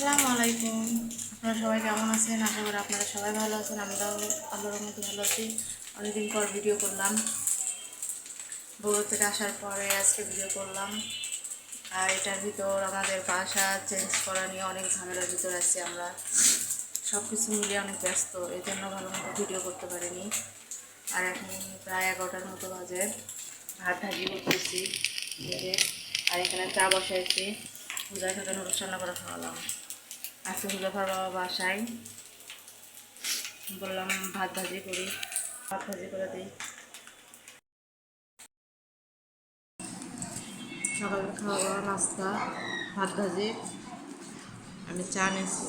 আসসালামু আলাইকুম। আপনারা সবাই কেমন আছেন? আশা করি আপনারা সবাই ভালো আছেন। আমরাও আল্লাহর মতো ভালো আছি। অনেকদিন পর ভিডিও করলাম, বগুড়া থেকে আসার পরে আজকে ভিডিও করলাম। আর এটার ভিতর আমাদের বাসা চেঞ্জ করা নিয়ে অনেক ঝামেলার ভিতর আছি আমরা। সব কিছু মিলিয়ে অনেক ব্যস্ত, এই জন্য ভালো মতো ভিডিও করতে পারিনি। আর এখন প্রায় 11টার মতো বাজে। ভাত ভাজি করতেছি আর এখানে চা বসাইছি। পূজার সাথে নুডলস রান্না করে খাওয়ালাম। আজকে হুজাফার বাবা বাসায়, বললাম ভাত ভাজি করি, ভাত ভাজি করে দিই। সকালে খাওয়া দাওয়া নাস্তা, ভাত ভাজি, আমি চা নিয়েছি।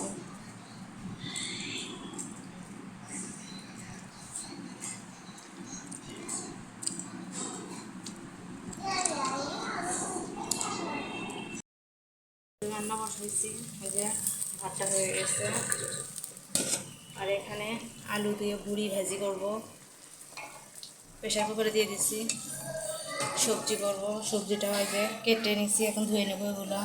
রান্না বসাইছি, এই যে ভাতটা হয়ে গেছে। আর এখানে আলু দিয়ে বুড়ি ভাজি করব, প্রেশার কুকারে দিয়ে দিচ্ছি। সবজি করব, সবজিটা হয় যে কেটে নিচ্ছি, এখন ধুয়ে নেবো এগুলো।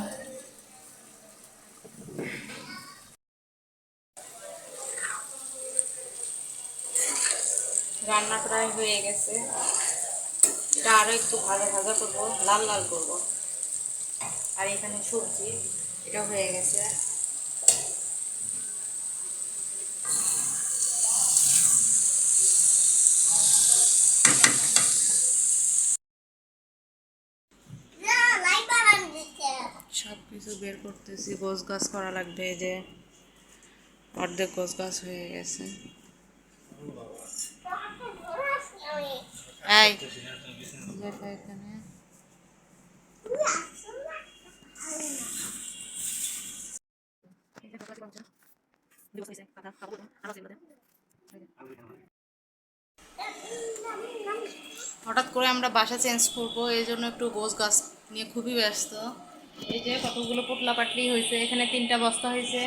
রান্না প্রায় হয়ে গেছে, এটা আরও একটু ভাজা ভাজা করবো, লাল লাল করব। আর এখানে সবজি, এটা হয়ে গেছে। সব কিছু বের করতেছি, গোছ গাছ করা লাগবে। যে অর্ধেক গোছ গাছ হয়ে গেছে। এই এখানে হঠাৎ করে আমরা বাসা চেঞ্জ করবো, এই জন্য একটু গোছ গাছ নিয়ে খুবই ব্যস্ত। এই যে কতগুলো পোটলা পাটলি হয়েছে, এখানে 3টা বস্তা হয়েছে।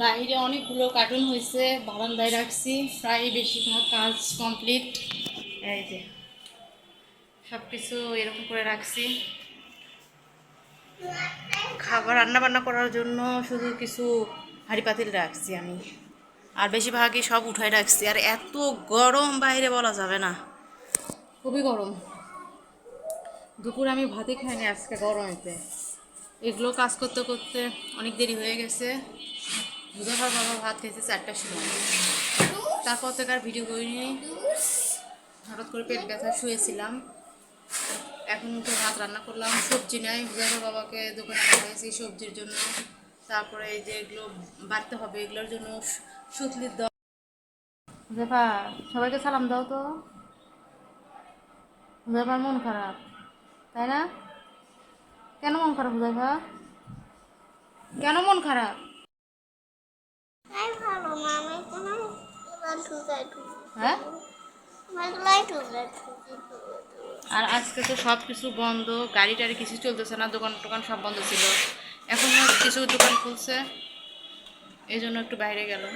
বাইরে অনেকগুলো কার্টুন হয়েছে, বারান্দায় রাখছি। প্রায় বেশিরভাগ কাজ কমপ্লিট। এই যে সব কিছু এরকম করে রাখছি। খাবার রান্না বান্না করার জন্য শুধু কিছু হাঁড়ি পাতিল রাখছি আমি, আর বেশিরভাগই সব উঠাই রাখছি। আর এত গরম বাইরে বলা যাবে না, খুবই গরম। দুপুর আমি ভাতই খাইনি আজকে গরমেতে। এগুলো কাজ করতে করতে অনেক দেরি হয়ে গেছে। বুধবার বাবা ভাত খেয়েছে 4টার সময়, তারপর থেকে আর ভিডিও করিনি। হঠাৎ করে পেট ব্যথা, শুয়েছিলাম। এখন তো ভাত রান্না করলাম, সবজি নাই। বুধবার বাবাকে দোকানে পাঠাইছি সবজির জন্য। তারপরে এই যে এগুলো বাড়তে হবে, এগুলোর জন্য সুতলির দাও। বুঝাফা, সবাইকে সালাম দাও তো। বুঝাফার মন খারাপ, তাই না? কেন মন খারাপ বুঝাফা? কেন মন খারাপ? হ্যাঁ, আর আজকে তো সব কিছু বন্ধ, গাড়ি টাড়ি কিছু চলতেছে না, দোকান টোকান সব বন্ধ ছিল। এখন কিছু দোকান খুলছে, এই জন্য একটু বাইরে গেলাম।